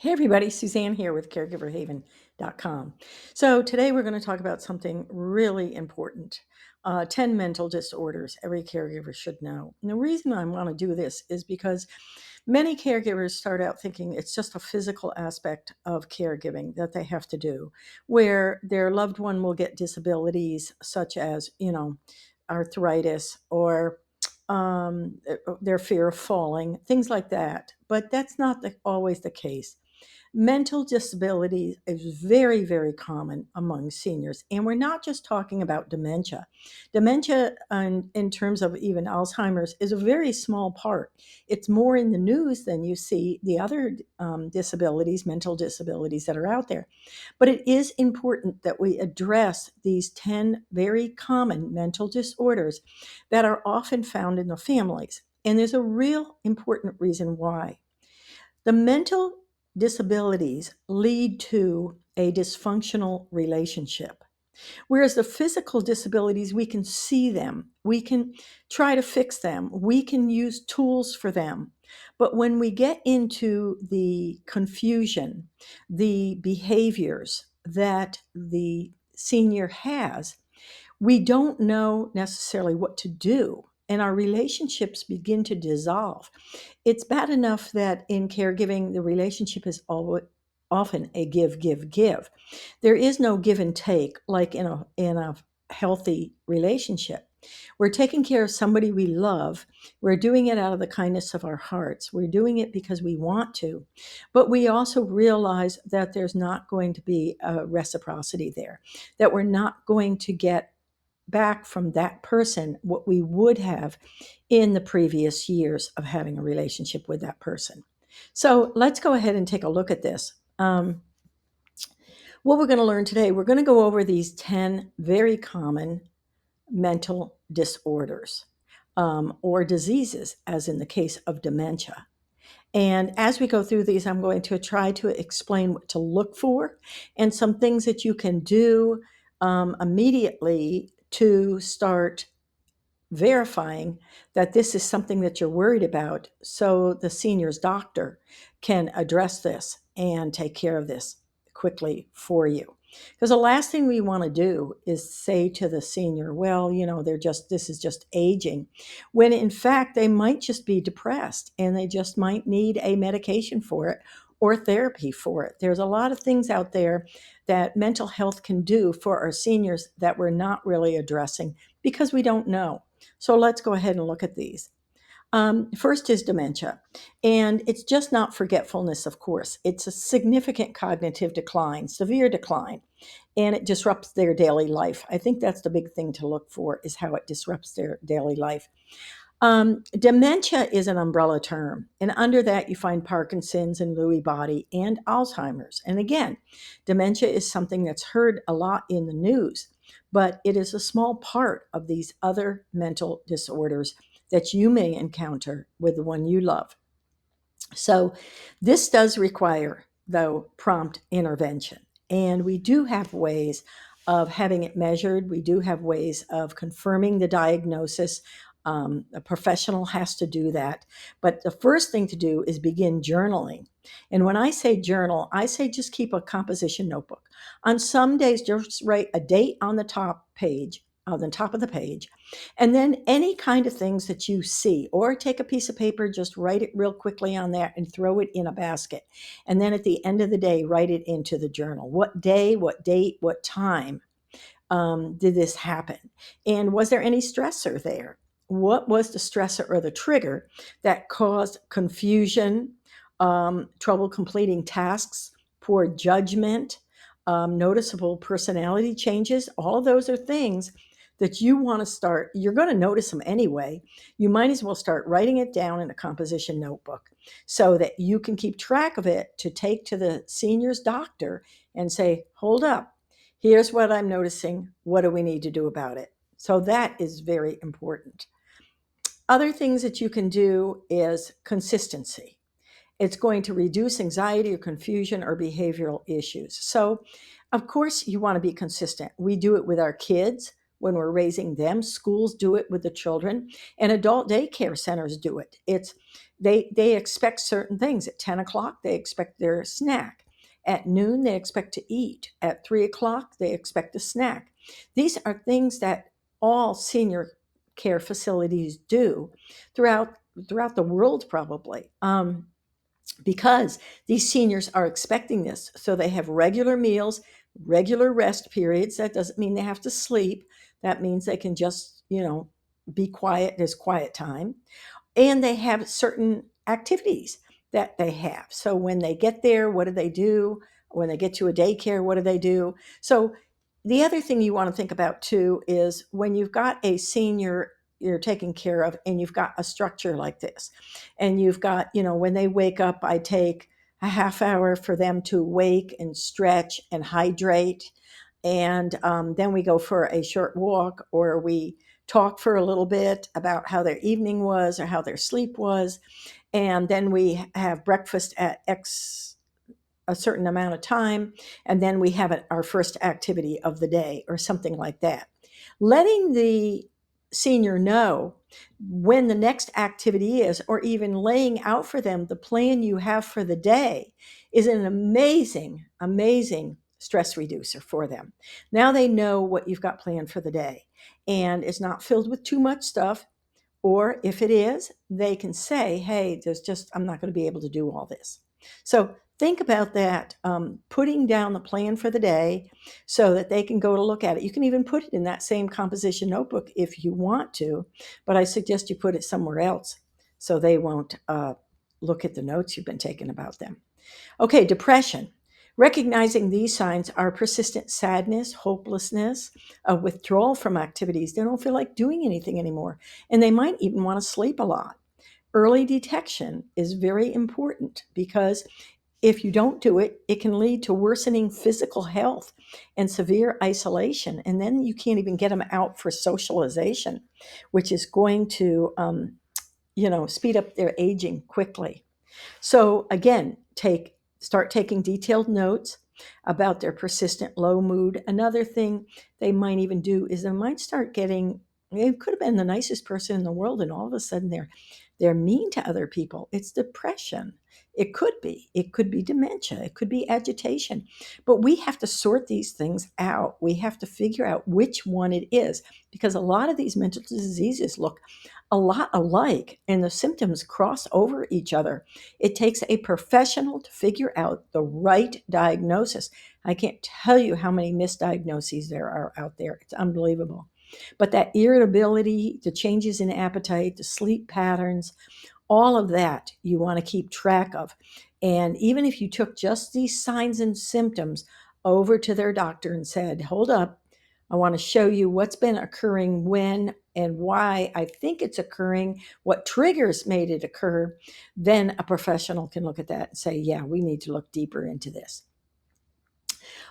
Hey everybody, Suzanne here with caregiverhaven.com. So today we're going to talk about something really important. 10 mental disorders every caregiver should know. And the reason I want to do this is because many caregivers start out thinking it's just a physical aspect of caregiving that they have to do, where their loved one will get disabilities such as, arthritis or their fear of falling, things like that. But that's not always the case. Mental disability is very, very common among seniors. And we're not just talking about dementia. Dementia, in terms of even Alzheimer's, is a very small part. It's more in the news than you see the other disabilities, mental disabilities that are out there. But it is important that we address these 10 very common mental disorders that are often found in the families. And there's a real important reason why. The mental disabilities lead to a dysfunctional relationship. Whereas the physical disabilities, we can see them, we can try to fix them, we can use tools for them. But when we get into the confusion, the behaviors that the senior has, we don't know necessarily what to do. And our relationships begin to dissolve. It's bad enough that in caregiving, the relationship is often a give, give, give. There is no give and take like in a healthy relationship. We're taking care of somebody we love. We're doing it out of the kindness of our hearts. We're doing it because we want to. But we also realize that there's not going to be a reciprocity there, that we're not going to get back from that person what we would have in the previous years of having a relationship with that person. So let's go ahead and take a look at this. What we're going to learn today, we're going to go over these 10 very common mental disorders or diseases, as in the case of dementia. And as we go through these, I'm going to try to explain what to look for and some things that you can do immediately to start verifying that this is something that you're worried about so the senior's doctor can address this and take care of this quickly for you. Because the last thing we want to do is say to the senior, well, this is just aging, when in fact they might just be depressed and they just might need a medication for it or therapy for it. There's a lot of things out there that mental health can do for our seniors that we're not really addressing because we don't know. So let's go ahead and look at these. First is dementia, and it's just not forgetfulness, of course. It's a significant cognitive decline, severe decline, and it disrupts their daily life. I think that's the big thing to look for, is how it disrupts their daily life. Dementia is an umbrella term, and under that you find Parkinson's and Lewy body and Alzheimer's. And again, dementia is something that's heard a lot in the news, but it is a small part of these other mental disorders that you may encounter with the one you love. So this does require, though, prompt intervention. And we do have ways of having it measured. We do have ways of confirming the diagnosis. A professional has to do that. But the first thing to do is begin journaling. And when I say journal, I say just keep a composition notebook. On some days, just write a date on the top page, on the top of the page, and then any kind of things that you see, or take a piece of paper, just write it real quickly on there and throw it in a basket. And then at the end of the day, write it into the journal. What day, what date, what time did this happen? And was there any stressor there? What was the stressor or the trigger that caused confusion, trouble completing tasks, poor judgment, noticeable personality changes? All of those are things that you want to start. You're going to notice them anyway. You might as well start writing it down in a composition notebook so that you can keep track of it to take to the senior's doctor and say, hold up, here's what I'm noticing. What do we need to do about it? So that is very important. Other things that you can do is consistency. It's going to reduce anxiety or confusion or behavioral issues. So, of course, you want to be consistent. We do it with our kids when we're raising them. Schools do it with the children, and adult daycare centers do it. It's They expect certain things. At 10 o'clock, they expect their snack. At noon, they expect to eat. At 3 o'clock, they expect a snack. These are things that all senior care facilities do throughout throughout the world, probably. Because these seniors are expecting this. So they have regular meals, regular rest periods. That doesn't mean they have to sleep. That means they can just, be quiet. There's quiet time. And they have certain activities that they have. So when they get there, what do they do? When they get to a daycare, what do they do? So the other thing you want to think about too is when you've got a senior you're taking care of and you've got a structure like this, and you've got, when they wake up, I take a half hour for them to wake and stretch and hydrate. And then we go for a short walk, or we talk for a little bit about how their evening was or how their sleep was. And then we have breakfast at a certain amount of time. And then we have our first activity of the day or something like that. Letting the senior know when the next activity is, or even laying out for them the plan you have for the day, is an amazing, amazing stress reducer for them. Now they know what you've got planned for the day, and it's not filled with too much stuff. Or if it is, they can say, hey, I'm not going to be able to do all this. So think about that, putting down the plan for the day so that they can go to look at it. You can even put it in that same composition notebook if you want to, but I suggest you put it somewhere else so they won't look at the notes you've been taking about them. Okay, depression. Recognizing these signs are persistent sadness, hopelessness, a withdrawal from activities. They don't feel like doing anything anymore, and they might even want to sleep a lot. Early detection is very important because if you don't do it, it can lead to worsening physical health and severe isolation. And then you can't even get them out for socialization, which is going to, speed up their aging quickly. So again, start taking detailed notes about their persistent low mood. Another thing they might even do is they might start getting, they could have been the nicest person in the world, and all of a sudden they're mean to other people. It's depression. It could be dementia. It could be agitation. But we have to sort these things out. We have to figure out which one it is, because a lot of these mental diseases look a lot alike and the symptoms cross over each other. It takes a professional to figure out the right diagnosis. I can't tell you how many misdiagnoses there are out there. It's unbelievable. But that irritability, the changes in appetite, the sleep patterns, all of that you want to keep track of. And even if you took just these signs and symptoms over to their doctor and said, hold up, I want to show you what's been occurring when and why I think it's occurring, what triggers made it occur, then a professional can look at that and say, yeah, we need to look deeper into this.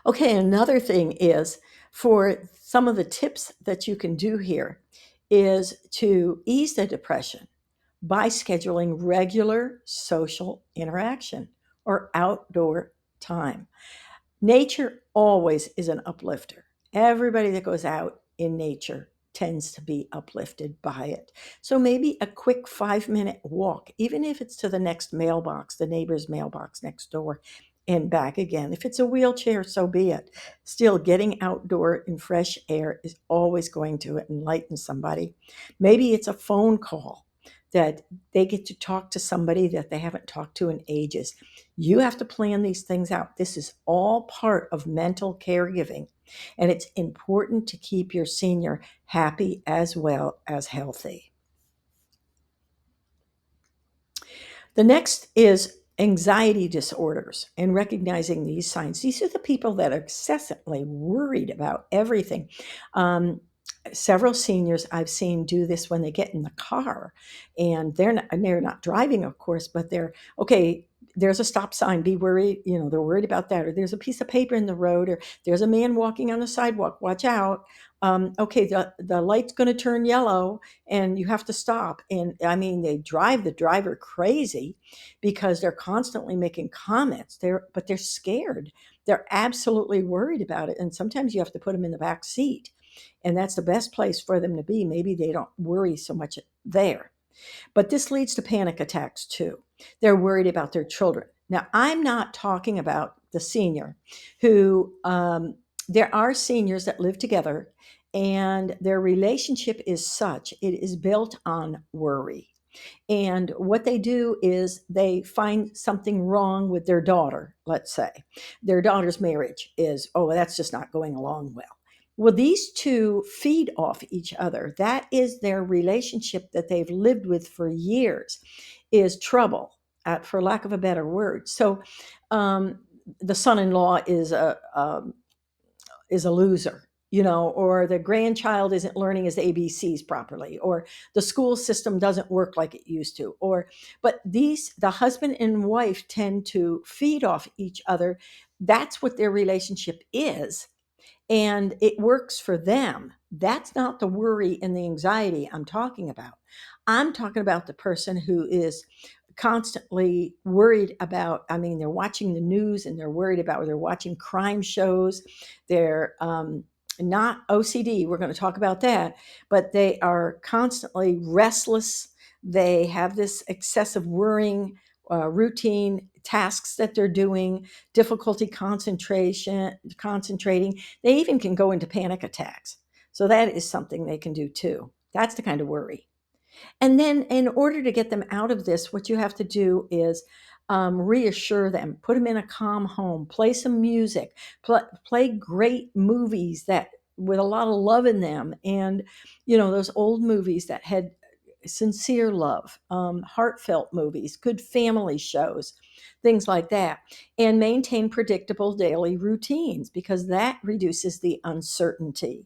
Okay, another thing is, for some of the tips that you can do here is to ease the depression by scheduling regular social interaction or outdoor time. Nature always is an uplifter. Everybody that goes out in nature tends to be uplifted by it. So maybe a quick 5-minute walk, even if it's to the next mailbox, the neighbor's mailbox next door, and back again. If it's a wheelchair, so be it. Still, getting outdoor in fresh air is always going to enlighten somebody. Maybe it's a phone call that they get to talk to somebody that they haven't talked to in ages. You have to plan these things out. This is all part of mental caregiving, and it's important to keep your senior happy as well as healthy. The next is anxiety disorders and recognizing these signs. These are the people that are excessively worried about everything. Several seniors I've seen do this when they get in the car, and they're not driving, of course, but they're okay. There's a stop sign. Be worried. They're worried about that. Or there's a piece of paper in the road. Or there's a man walking on the sidewalk. Watch out. Okay, the light's going to turn yellow, and you have to stop. And I mean, they drive the driver crazy because they're constantly making comments. But they're scared. They're absolutely worried about it. And sometimes you have to put them in the back seat, and that's the best place for them to be. Maybe they don't worry so much there. But this leads to panic attacks too. They're worried about their children. Now, I'm not talking about the senior who, there are seniors that live together and their relationship is such, it is built on worry. And what they do is they find something wrong with their daughter, let's say. Their daughter's marriage is, oh, that's just not going along well. Well, these two feed off each other. That is their relationship that they've lived with for years, is trouble, for lack of a better word. So um, the son in law is a loser, or the grandchild isn't learning his ABCs properly, or the school system doesn't work like it used to, but the husband and wife tend to feed off each other. That's what their relationship is, and it works for them. That's not the worry and the anxiety I'm talking about. I'm talking about the person who is constantly worried about, I mean, they're watching the news and they're worried about, they're watching crime shows. They're not OCD, we're going to talk about that, but they are constantly restless. They have this excessive worrying, routine tasks that they're doing, difficulty concentrating. They even can go into panic attacks. So that is something they can do too. That's the kind of worry. And then, in order to get them out of this, what you have to do is reassure them, put them in a calm home, play some music, play great movies that with a lot of love in them, and those old movies that had sincere love, heartfelt movies, good family shows, things like that, and maintain predictable daily routines because that reduces the uncertainty.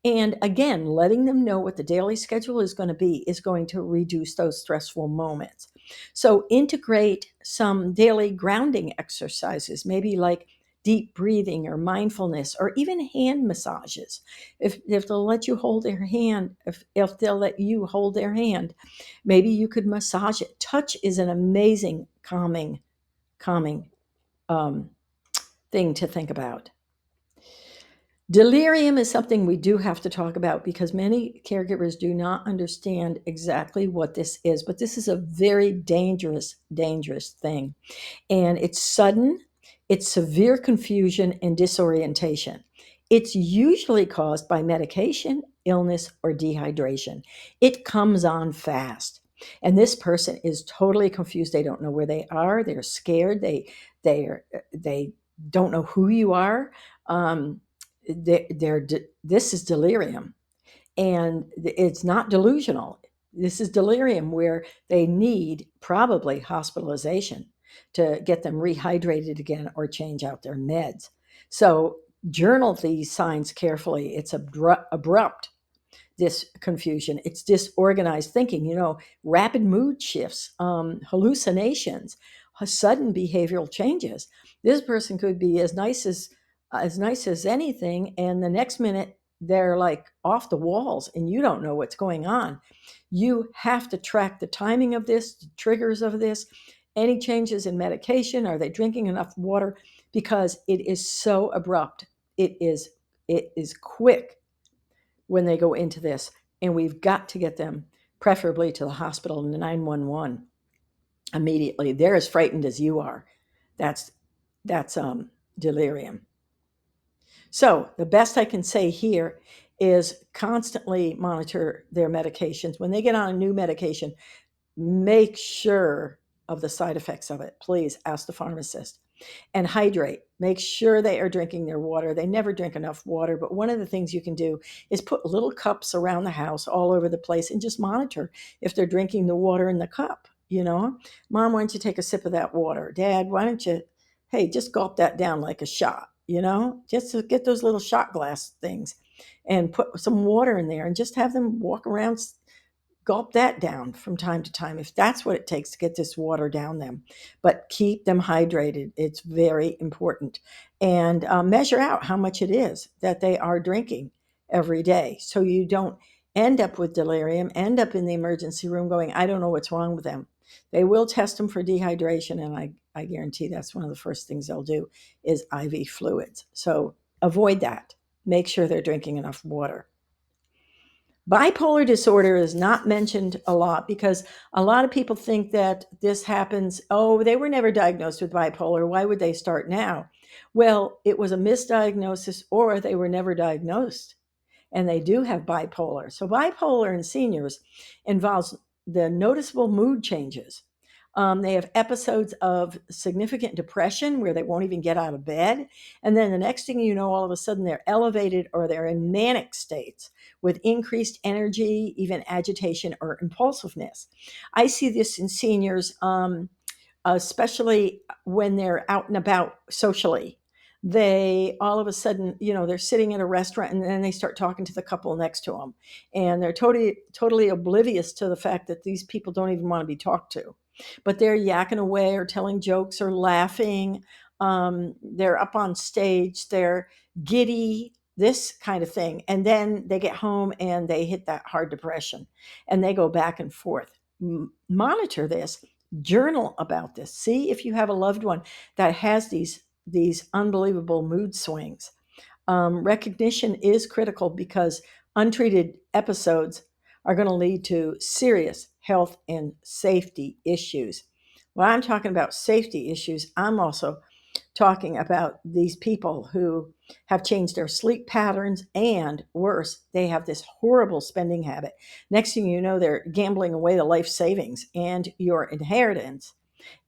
And again, letting them know what the daily schedule is going to be is going to reduce those stressful moments. So integrate some daily grounding exercises, maybe like deep breathing or mindfulness or even hand massages. If they'll let you hold their hand, if they'll let you hold their hand, maybe you could massage it. Touch is an amazing calming um, thing to think about. Delirium is something we do have to talk about because many caregivers do not understand exactly what this is, but this is a very dangerous thing. And it's sudden, it's severe confusion and disorientation. It's usually caused by medication, illness, or dehydration. It comes on fast. And this person is totally confused. They don't know where they are. They're scared. They don't know who you are. This is delirium, and it's not delusional. This is delirium where they need probably hospitalization to get them rehydrated again or change out their meds. So journal these signs carefully. It's abrupt, this confusion. It's disorganized thinking, rapid mood shifts, hallucinations, sudden behavioral changes. This person could be as nice as anything, and the next minute they're like off the walls, and you don't know what's going on. You have to track the timing of this, the triggers of this, any changes in medication. Are they drinking enough water? Because it is so abrupt. It is quick when they go into this, and we've got to get them preferably to the hospital and the 911 immediately. They're as frightened as you are. That's delirium. So the best I can say here is constantly monitor their medications. When they get on a new medication, make sure of the side effects of it. Please ask the pharmacist. And hydrate. Make sure they are drinking their water. They never drink enough water, but one of the things you can do is put little cups around the house all over the place and just monitor if they're drinking the water in the cup. Mom, why don't you take a sip of that water? Dad, why don't you, hey, just gulp that down like a shot, just to get those little shot glass things and put some water in there and just have them walk around, gulp that down from time to time if that's what it takes to get this water down them. But keep them hydrated. It's very important. And measure out how much it is that they are drinking every day so you don't end up with delirium, end up in the emergency room going, I don't know what's wrong with them. They will test them for dehydration, and I guarantee that's one of the first things they'll do is IV fluids. So avoid that. Make sure they're drinking enough water. Bipolar disorder is not mentioned a lot because a lot of people think that this happens. Oh, they were never diagnosed with bipolar. Why would they start now? Well, it was a misdiagnosis or they were never diagnosed and they do have bipolar. So, bipolar in seniors involves the noticeable mood changes. They have episodes of significant depression where they won't even get out of bed. And then the next thing you know, all of a sudden they're elevated or they're in manic states with increased energy, even agitation or impulsiveness. I see this in seniors, especially when they're out and about socially. They all of a sudden, they're sitting in a restaurant and then they start talking to the couple next to them, and they're totally oblivious to the fact that these people don't even want to be talked to, but they're yakking away or telling jokes or laughing. They're up on stage, they're giddy, this kind of thing, and then they get home and they hit that hard depression, and they go back and forth. Monitor this, journal about this, see if you have a loved one that has these unbelievable mood swings. Recognition is critical because untreated episodes are going to lead to serious health and safety issues. When I'm talking about safety issues, I'm also talking about these people who have changed their sleep patterns, and worse, they have this horrible spending habit. Next thing you know, they're gambling away the life savings and your inheritance.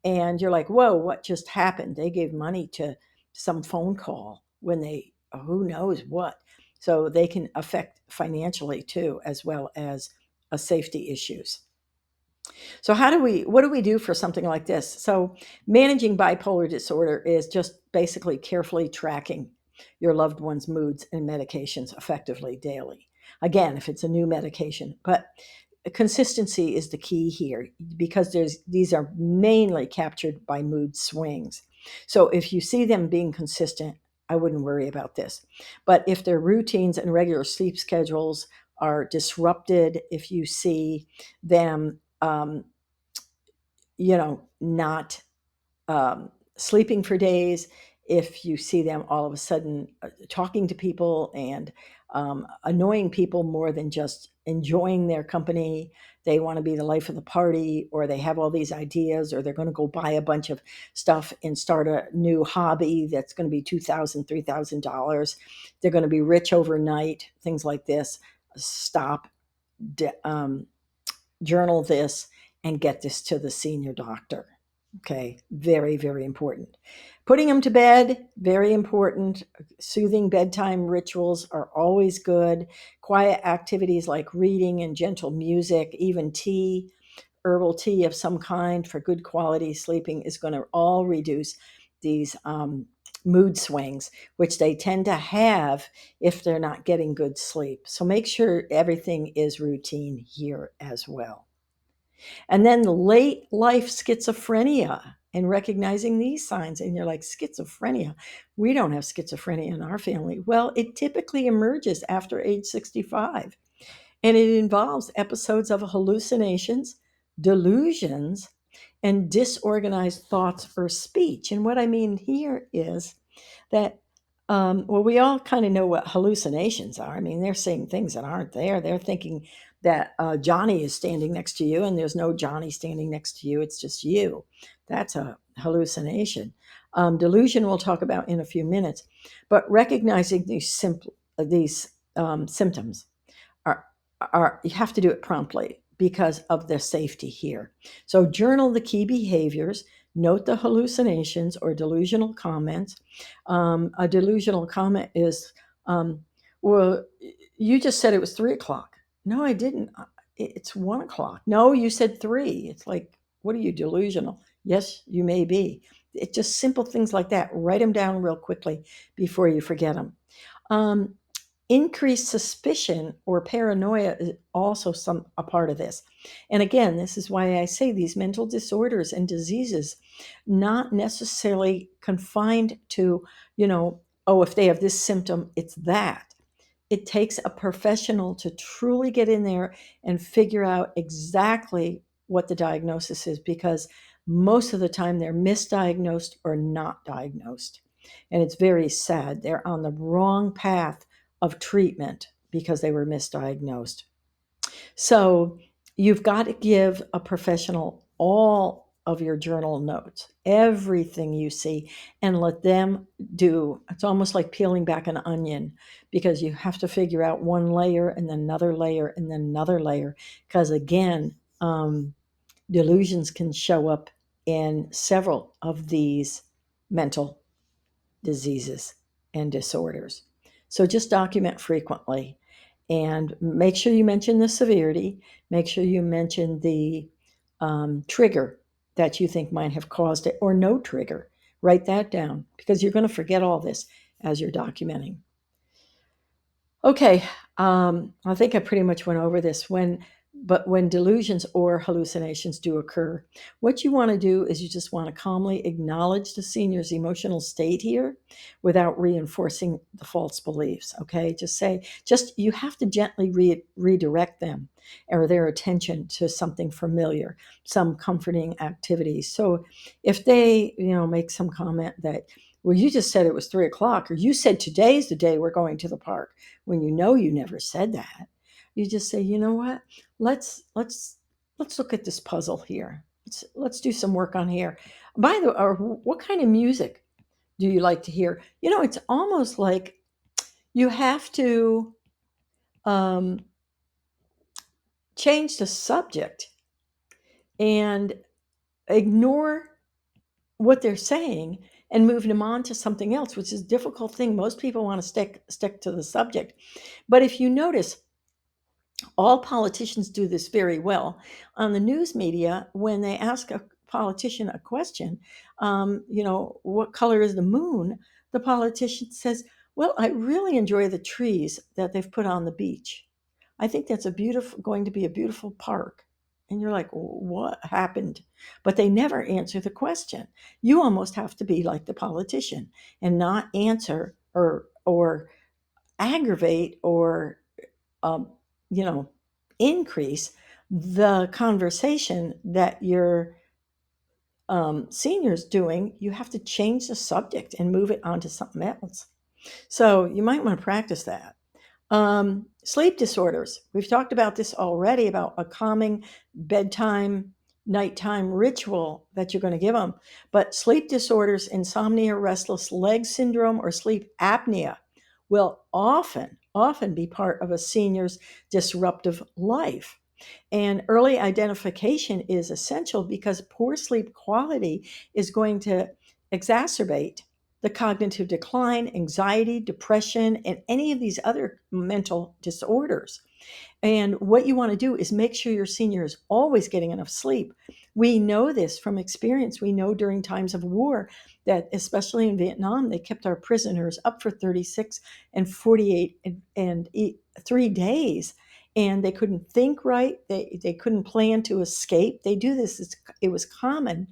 And you're like, whoa, what just happened? They gave money to some phone call when they, who knows what. So they can affect financially too, as well as safety issues. So what do we do for something like this? So managing bipolar disorder is just basically carefully tracking your loved one's moods and medications effectively daily. Again, if it's a new medication, but consistency is the key here because these are mainly captured by mood swings. So if you see them being consistent, I wouldn't worry about this. But if their routines and regular sleep schedules are disrupted, if you see them not sleeping for days, if you see them all of a sudden talking to people and annoying people more than just enjoying their company, they want to be the life of the party, or they have all these ideas, or they're going to go buy a bunch of stuff and start a new hobby that's going to be $2,000, $3,000. They're going to be rich overnight, things like this. Stop, journal this, and get this to the senior doctor. Okay, very, very important. Putting them to bed, very important. Soothing bedtime rituals are always good. Quiet activities like reading and gentle music, even tea, herbal tea of some kind for good quality sleeping is going to all reduce these mood swings, which they tend to have if they're not getting good sleep. So make sure everything is routine here as well. And then late life schizophrenia and recognizing these signs. And you're like, schizophrenia? We don't have schizophrenia in our family. Well, it typically emerges after age 65, and it involves episodes of hallucinations, delusions, and disorganized thoughts or speech. And what I mean here is that, well, we all kind of know what hallucinations are. I mean, they're seeing things that aren't there. They're thinking that Johnny is standing next to you, and there's no Johnny standing next to you. It's just you. That's a hallucination. Delusion we'll talk about in a few minutes, but recognizing these symptoms are you have to do it promptly because of the safety here. So journal the key behaviors, note the hallucinations or delusional comments. A delusional comment is, well, you just said it was 3 o'clock. No, I didn't. It's 1 o'clock. No, you said three. It's like, what are you, delusional? Yes, you may be. It's just simple things like that. Write them down real quickly before you forget them. Increased suspicion or paranoia is also a part of this. And again, this is why I say these mental disorders and diseases not necessarily confined to, oh, if they have this symptom, it's that. It takes a professional to truly get in there and figure out exactly what the diagnosis is, because most of the time they're misdiagnosed or not diagnosed. And it's very sad. They're on the wrong path of treatment because they were misdiagnosed. So you've got to give a professional all of your journal notes, everything you see, and let them do. It's almost like peeling back an onion, because you have to figure out one layer and then another layer and then another layer. Because again, delusions can show up in several of these mental diseases and disorders. So just document frequently and make sure you mention the severity. Make sure you mention the trigger that you think might have caused it, or no trigger. Write that down, because you're going to forget all this as you're documenting. Okay, I think I pretty much went over this. But when delusions or hallucinations do occur, what you want to do is you just want to calmly acknowledge the senior's emotional state here without reinforcing the false beliefs. Okay, just you have to gently redirect them or their attention to something familiar, some comforting activity. So if they, make some comment that, well, you just said it was 3 o'clock, or you said today's the day we're going to the park, when you never said that, you just say, you know what, let's look at this puzzle here. Let's do some work on here. By the or what kind of music do you like to hear? It's almost like you have to um, change the subject and ignore what they're saying and move them on to something else, which is a difficult thing. Most people want to stick to the subject. But if you notice, all politicians do this very well. On the news media, when they ask a politician a question, what color is the moon? The politician says, well, I really enjoy the trees that they've put on the beach. I think that's going to be a beautiful park. And you're like, what happened? But they never answer the question. You almost have to be like the politician and not answer or aggravate or um, you know, increase the conversation that your senior's doing. You have to change the subject and move it onto something else. So you might want to practice that. Sleep disorders. We've talked about this already, about a calming bedtime, nighttime ritual that you're going to give them. But sleep disorders, insomnia, restless leg syndrome, or sleep apnea will often be part of a senior's disruptive life. And early identification is essential, because poor sleep quality is going to exacerbate the cognitive decline, anxiety, depression, and any of these other mental disorders. And what you want to do is make sure your senior is always getting enough sleep. We know this from experience. We know during times of war that, especially in Vietnam, they kept our prisoners up for 36 and 48 and 3 days. And they couldn't think right. They couldn't plan to escape. They do this. It was common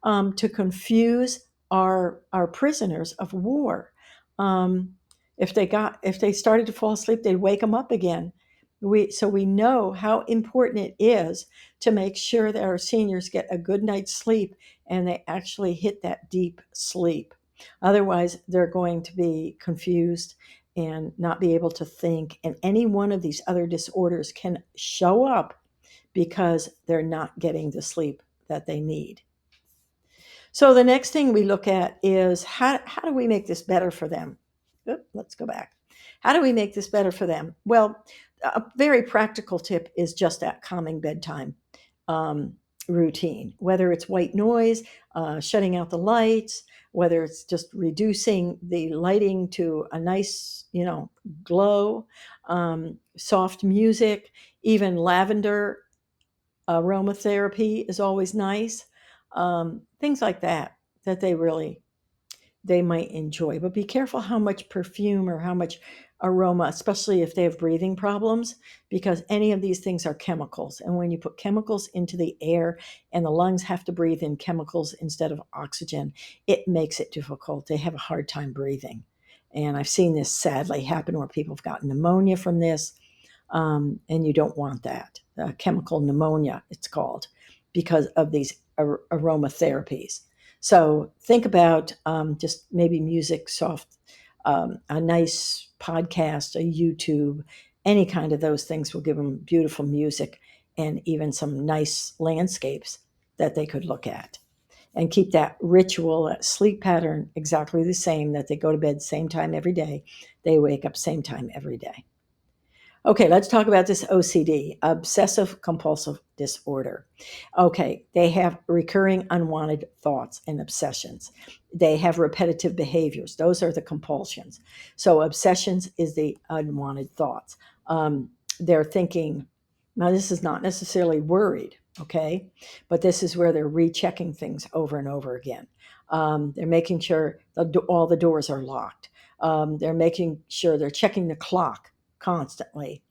to confuse our prisoners of war. Um, if they started to fall asleep, they'd wake them up again. We know how important it is to make sure that our seniors get a good night's sleep and they actually hit that deep sleep. Otherwise, they're going to be confused and not be able to think. And any one of these other disorders can show up because they're not getting the sleep that they need. So the next thing we look at is how do we make this better for them? Let's go back. How do we make this better for them? Well, a very practical tip is just that calming bedtime routine, whether it's white noise, shutting out the lights, whether it's just reducing the lighting to a nice, glow, soft music, even lavender aromatherapy is always nice. Things like that they might enjoy. But be careful how much perfume or how much aroma, especially if they have breathing problems, because any of these things are chemicals. And when you put chemicals into the air and the lungs have to breathe in chemicals instead of oxygen, it makes it difficult. They have a hard time breathing. And I've seen this sadly happen where people have gotten pneumonia from this. And you don't want that. Chemical pneumonia, it's called, because of these aromatherapies. So think about just maybe music, soft, a nice podcast, a YouTube, any kind of those things will give them beautiful music and even some nice landscapes that they could look at, and keep that ritual, that sleep pattern exactly the same, that they go to bed same time every day, they wake up same time every day. Okay, let's talk about this OCD, obsessive compulsive disorder. Okay, they have recurring unwanted thoughts and obsessions. They have repetitive behaviors. Those are the compulsions. So, obsessions is the unwanted thoughts. They're thinking, now, this is not necessarily worried, okay, but this is where they're rechecking things over and over again. They're making sure all the doors are locked. They're making sure they're checking the clock constantly.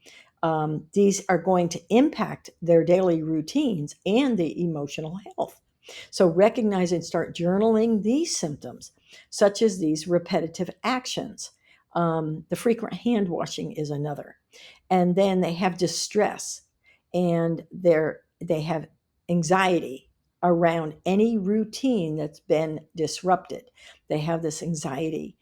These are going to impact their daily routines and the emotional health. So recognize and start journaling these symptoms, such as these repetitive actions. The frequent hand washing is another. And then they have distress, and they have anxiety around any routine that's been disrupted. They have this anxiety.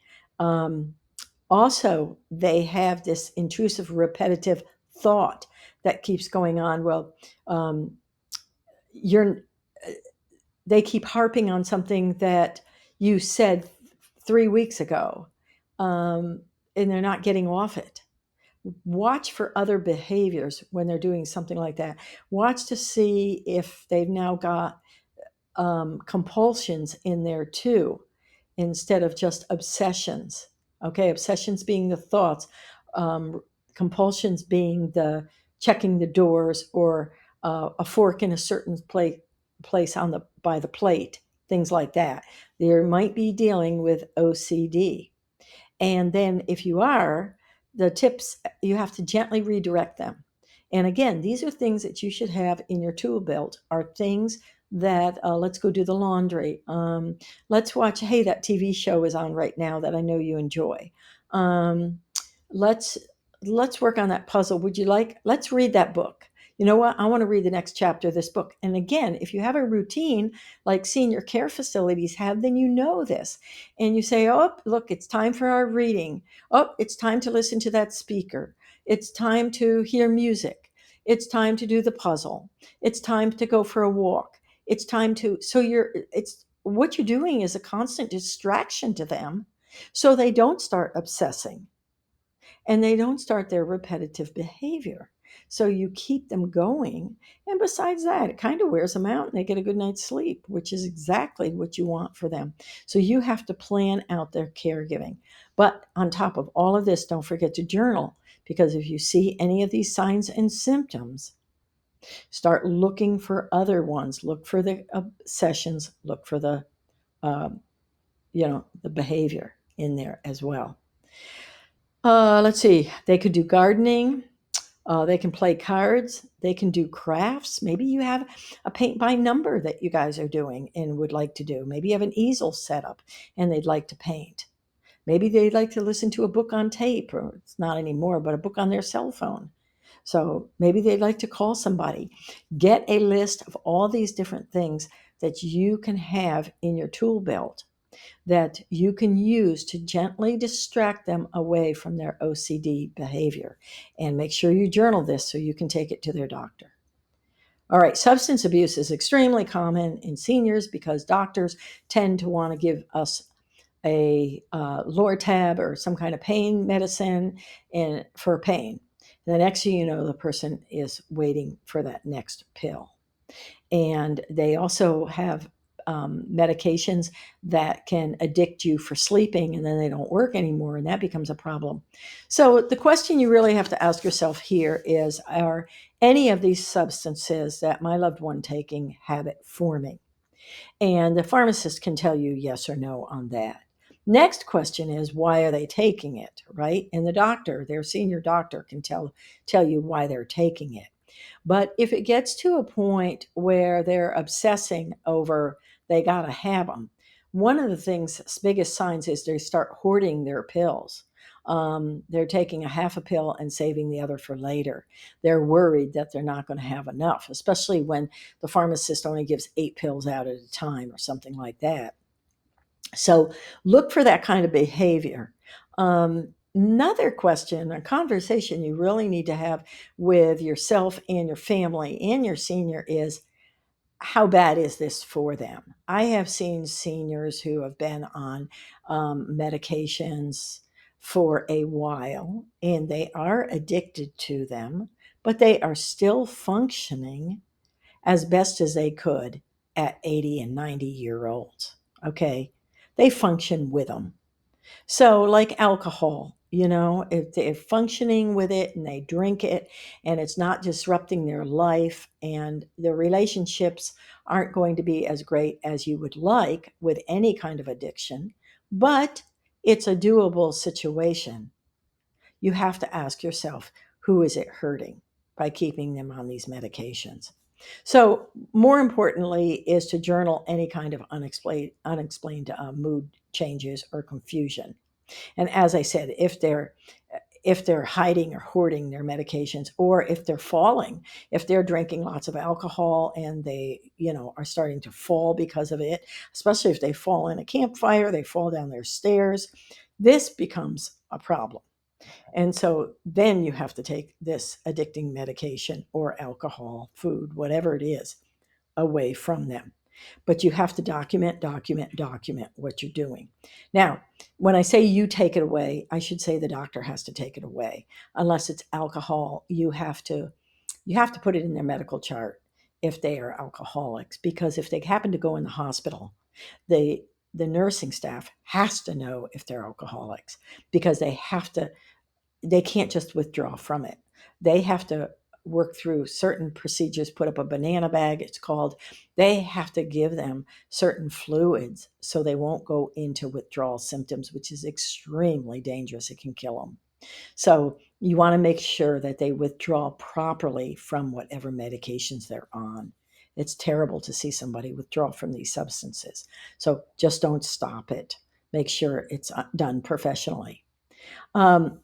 Also, they have this intrusive, repetitive thought that keeps going on. Well, um, you're they keep harping on something that you said 3 weeks ago, and they're not getting off it. Watch for other behaviors when they're doing something like that. Watch to see if they've now got compulsions in there too, instead of just obsessions. Okay, obsessions being the thoughts, compulsions being the checking the doors, or a fork in a certain place on the by the plate, things like that. There might be dealing with OCD. And then if you are, the tips, you have to gently redirect them. And again, these are things that you should have in your tool belt, are things that, let's go do the laundry. Let's watch, hey, that TV show is on right now that I know you enjoy. Um, let's let's work on that puzzle. Would you like, let's read that book. You know what? I want to read the next chapter of this book. And again, if you have a routine like senior care facilities have, then you know this, and you say, oh, look, it's time for our reading. Oh, it's time to listen to that speaker. It's time to hear music. It's time to do the puzzle. It's time to go for a walk. It's time to, it's what you're doing is a constant distraction to them, so they don't start obsessing and they don't start their repetitive behavior. So you keep them going. And besides that, it kind of wears them out and they get a good night's sleep, which is exactly what you want for them. So you have to plan out their caregiving. But on top of all of this, don't forget to journal, because if you see any of these signs and symptoms, start looking for other ones. Look for the obsessions, look for the, um, the behavior in there as well. Let's see. They could do gardening. They can play cards. They can do crafts. Maybe you have a paint by number that you guys are doing and would like to do. Maybe you have an easel set up and they'd like to paint. Maybe they'd like to listen to a book on tape, or it's not anymore, but a book on their cell phone. So maybe they'd like to call somebody. Get a list of all these different things that you can have in your tool belt that you can use to gently distract them away from their OCD behavior. And make sure you journal this so you can take it to their doctor. All right, substance abuse is extremely common in seniors because doctors tend to want to give us a Lortab or some kind of pain medicine and for pain. And the next thing you know, the person is waiting for that next pill. And they also have medications that can addict you for sleeping, and then they don't work anymore, and that becomes a problem. So the question you really have to ask yourself here is, are any of these substances that my loved one taking habit forming? And the pharmacist can tell you yes or no on that. Next question is, why are they taking it, right? And the doctor, their senior doctor, can tell you why they're taking it. But if it gets to a point where they're obsessing over they got to have them, one of the things, biggest signs, is they start hoarding their pills. They're taking a half a pill and saving the other for later. They're worried that they're not going to have enough, especially when the pharmacist only gives 8 pills out at a time or something like that. So look for that kind of behavior. Another question, a conversation you really need to have with yourself and your family and your senior is, how bad is this for them? I have seen seniors who have been on medications for a while and they are addicted to them, but they are still functioning as best as they could at 80 and 90-year olds. Okay. They function with them. So, like alcohol, if they're functioning with it and they drink it and it's not disrupting their life and their relationships aren't going to be as great as you would like with any kind of addiction, but it's a doable situation, you have to ask yourself, who is it hurting by keeping them on these medications? So, more importantly, is to journal any kind of unexplained mood changes or confusion. And as I said, if they're hiding or hoarding their medications, or if they're falling, if they're drinking lots of alcohol and they are starting to fall because of it, especially if they fall in a campfire, they fall down their stairs, this becomes a problem. And so then you have to take this addicting medication or alcohol, food, whatever it is, away from them. But you have to document what you're doing. Now, when I say you take it away, I should say the doctor has to take it away. Unless it's alcohol, you have to put it in their medical chart if they are alcoholics, because if they happen to go in the hospital, the the nursing staff has to know if they're alcoholics, because they can't just withdraw from it. They have to work through certain procedures, put up a banana bag, it's called. They have to give them certain fluids so they won't go into withdrawal symptoms, which is extremely dangerous. It can kill them. So you want to make sure that they withdraw properly from whatever medications they're on. It's terrible to see somebody withdraw from these substances. So just don't stop it. Make sure it's done professionally. Um,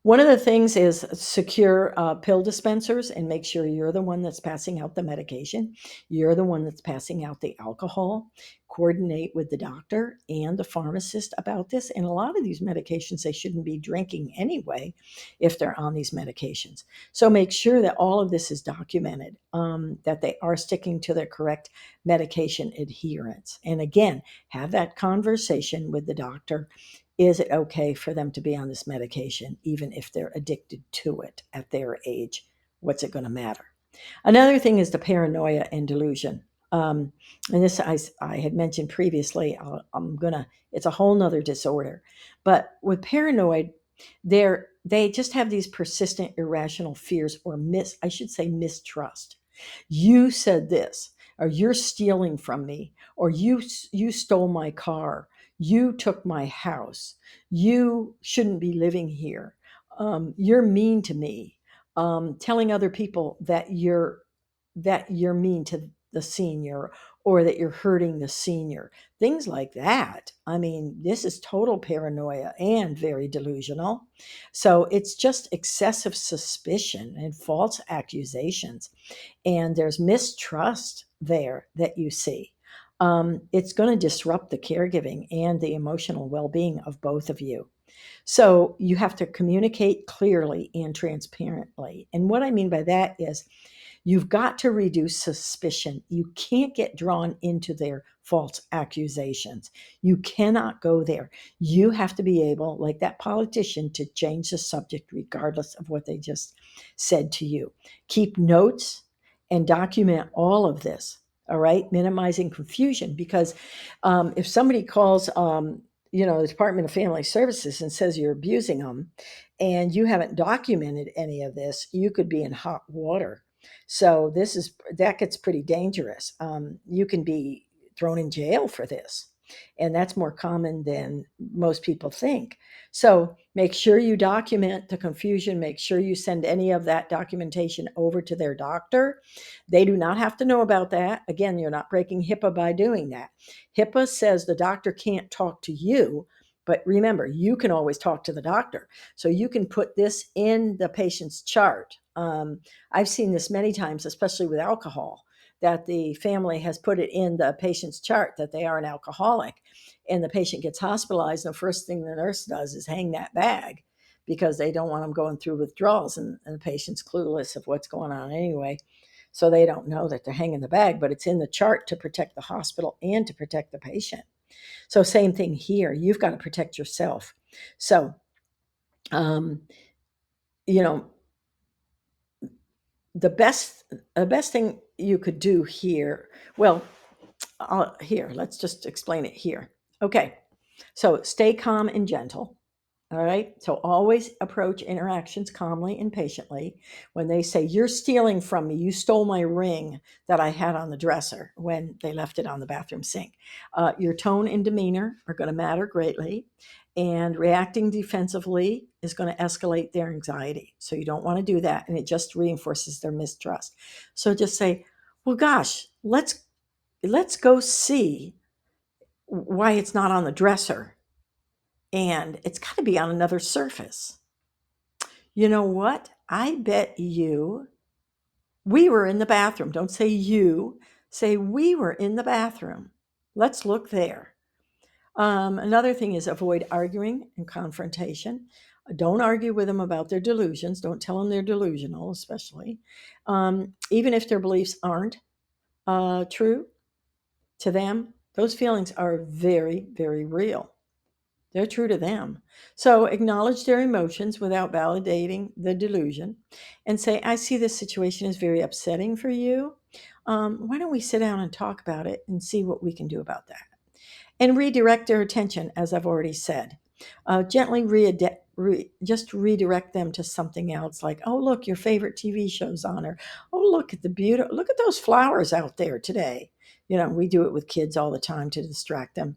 One of the things is secure pill dispensers and make sure you're the one that's passing out the medication. You're the one that's passing out the alcohol. Coordinate with the doctor and the pharmacist about this. And a lot of these medications, they shouldn't be drinking anyway if they're on these medications. So make sure that all of this is documented, that they are sticking to their correct medication adherence. And again, have that conversation with the doctor. Is it okay for them to be on this medication, even if they're addicted to it at their age? What's it going to matter? Another thing is the paranoia and delusion. And this I had mentioned previously. It's a whole nother disorder. But with paranoid, they just have these persistent irrational fears, or I should say mistrust. You said this, or you're stealing from me, or you stole my car, you took my house, you shouldn't be living here, you're mean to me, telling other people that you're mean to the senior, or that you're hurting the senior, things like that. I mean, this is total paranoia and very delusional. So it's just excessive suspicion and false accusations, and there's mistrust there that you see. It's going to disrupt the caregiving and the emotional well-being of both of you. So you have to communicate clearly and transparently. And what I mean by that is, you've got to reduce suspicion. You can't get drawn into their false accusations. You cannot go there. You have to be able, like that politician, to change the subject regardless of what they just said to you. Keep notes and document all of this. All right, minimizing confusion, because if somebody calls, the Department of Family Services and says you're abusing them, and you haven't documented any of this, you could be in hot water. So that gets pretty dangerous. You can be thrown in jail for this, and that's more common than most people think. So make sure you document the confusion. Make sure you send any of that documentation over to their doctor. They do not have to know about that. Again, you're not breaking HIPAA by doing that. HIPAA says the doctor can't talk to you, but remember, you can always talk to the doctor. So you can put this in the patient's chart. I've seen this many times, especially with alcohol. that the family has put it in the patient's chart that they are an alcoholic, and the patient gets hospitalized, and the first thing the nurse does is hang that bag because they don't want them going through withdrawals, and the patient's clueless of what's going on anyway. So they don't know that they're hanging the bag, but it's in the chart to protect the hospital and to protect the patient. So same thing here. You've got to protect yourself. So, um, you know, the best thing you could do here, well, here, let's just explain it here. Okay. So stay calm and gentle. All right. So always approach interactions calmly and patiently. When they say, "You're stealing from me, you stole my ring that I had on the dresser when they left it on the bathroom sink," your tone and demeanor are going to matter greatly. And reacting defensively is going to escalate their anxiety. So you don't want to do that. And it just reinforces their mistrust. So just say, "Well, gosh, let's go see why it's not on the dresser. And it's got to be on another surface. You know what? I bet you we were in the bathroom." Don't say you, say we were in the bathroom. Let's look there. Another thing is avoid arguing and confrontation. Don't argue with them about their delusions. Don't tell them they're delusional, especially. Even if their beliefs aren't true to them, those feelings are very, very real. They're true to them. So acknowledge their emotions without validating the delusion and say, "I see this situation is very upsetting for you. Why don't we sit down and talk about it and see what we can do about that?" And redirect their attention, as I've already said. Gently just redirect them to something else, like, "Oh, look, your favorite TV show's on," or, "Oh, look at the beauty, look at those flowers out there today." We do it with kids all the time to distract them.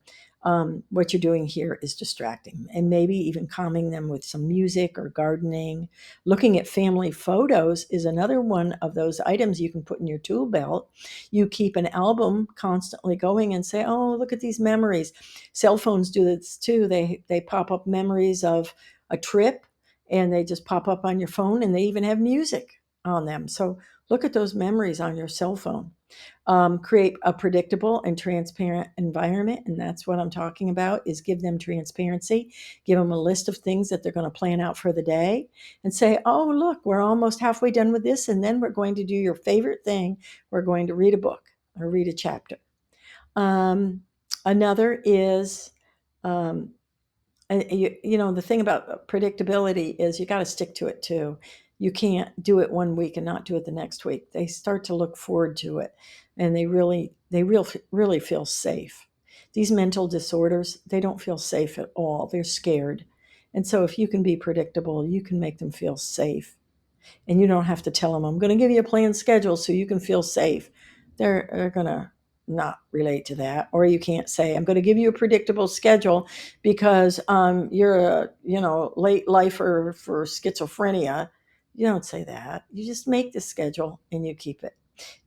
What you're doing here is distracting, and maybe even calming them with some music or gardening. Looking at family photos is another one of those items you can put in your tool belt. You keep an album constantly going and say, "Oh, look at these memories." Cell phones do this too. They pop up memories of a trip, and they just pop up on your phone, and they even have music on them. So look at those memories on your cell phone. Create a predictable and transparent environment, and that's what I'm talking about, is give them transparency. Give them a list of things that they're going to plan out for the day, and say, "Oh, look, we're almost halfway done with this, and then we're going to do your favorite thing. We're going to read a book or read a chapter." Another is, um, the thing about predictability is you got to stick to it too. You can't do it one week and not do it the next week. They start to look forward to it, and they really feel safe. These mental disorders, they don't feel safe at all. They're scared. And so if you can be predictable, you can make them feel safe. And you don't have to tell them, "I'm going to give you a planned schedule so you can feel safe." They're going to not relate to that. Or you can't say, "I'm going to give you a predictable schedule because you're a late lifer for schizophrenia." You don't say that. You just make the schedule and you keep it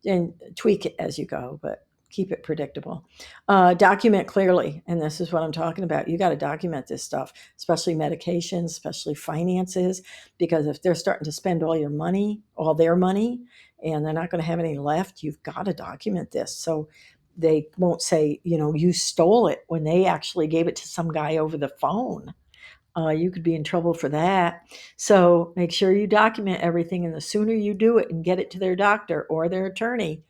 and tweak it as you go, but keep it predictable. Document clearly, and this is what I'm talking about. You got to document this stuff, especially medications, especially finances, because if they're starting to spend all their money, and they're not going to have any left, you've got to document this. So they won't say, "You stole it," when they actually gave it to some guy over the phone. You could be in trouble for that. So make sure you document everything, and the sooner you do it and get it to their doctor or their attorney,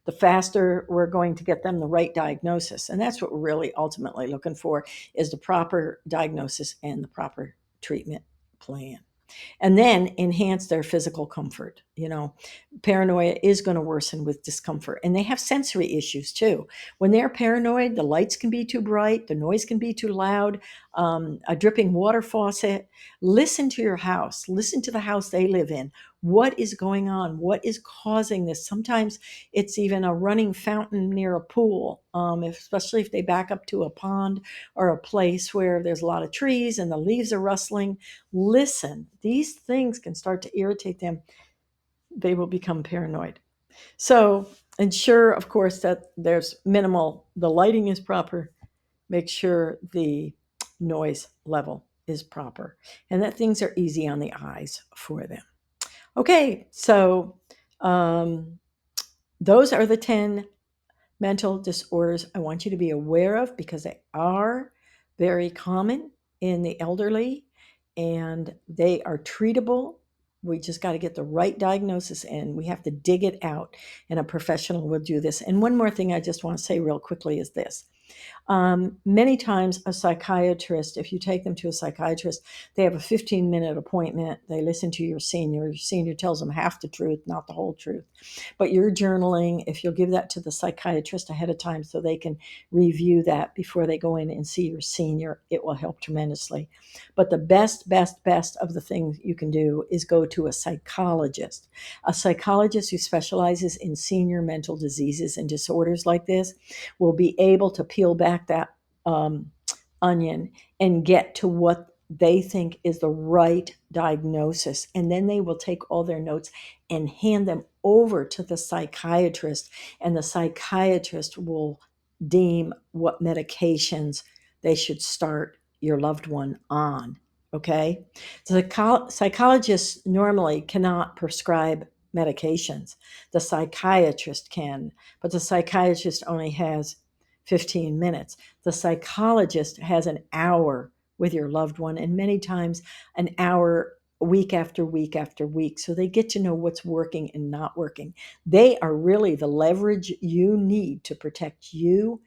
the faster we're going to get them the right diagnosis. And that's what we're really ultimately looking for, is the proper diagnosis and the proper treatment plan. And then enhance their physical comfort. Paranoia is going to worsen with discomfort, and they have sensory issues too. When they're paranoid, the lights can be too bright, the noise can be too loud, a dripping water faucet. Listen to your house, listen to the house they live in. What is going on? What is causing this? Sometimes it's even a running fountain near a pool, especially if they back up to a pond or a place where there's a lot of trees and the leaves are rustling. Listen, these things can start to irritate them. They will become paranoid. So ensure, of course, that the lighting is proper. Make sure the noise level is proper, and that things are easy on the eyes for them. Okay, so those are the 10 mental disorders I want you to be aware of, because they are very common in the elderly and they are treatable. We just got to get the right diagnosis and we have to dig it out, and a professional will do this. And one more thing I just want to say real quickly is this. Many times, a psychiatrist, if you take them to a psychiatrist, they have a 15-minute appointment. They listen to your senior. Your senior tells them half the truth, not the whole truth. But your journaling, if you'll give that to the psychiatrist ahead of time so they can review that before they go in and see your senior, it will help tremendously. But the best of the things you can do is go to a psychologist who specializes in senior mental diseases and disorders like this will be able to peel back that onion and get to what they think is the right diagnosis. And then they will take all their notes and hand them over to the psychiatrist, and the psychiatrist will deem what medications they should start your loved one on. Okay? The psychologists normally cannot prescribe medications. The psychiatrist can, but the psychiatrist only has 15 minutes. The psychologist has an hour with your loved one, and many times an hour week after week after week. So they get to know what's working and not working. They are really the leverage you need to protect you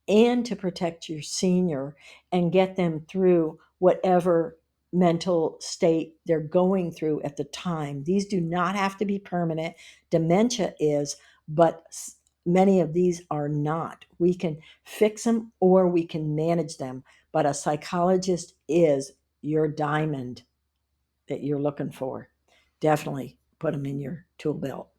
and to protect your senior and get them through whatever mental state they're going through at the time. These do not have to be permanent. Dementia is, but many of these are not. We can fix them or we can manage them, but a psychologist is your diamond that you're looking for. Definitely put them in your tool belt.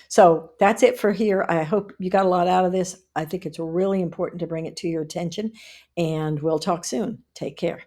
So that's it for here. I hope you got a lot out of this. I think it's really important to bring it to your attention, and we'll talk soon. Take care.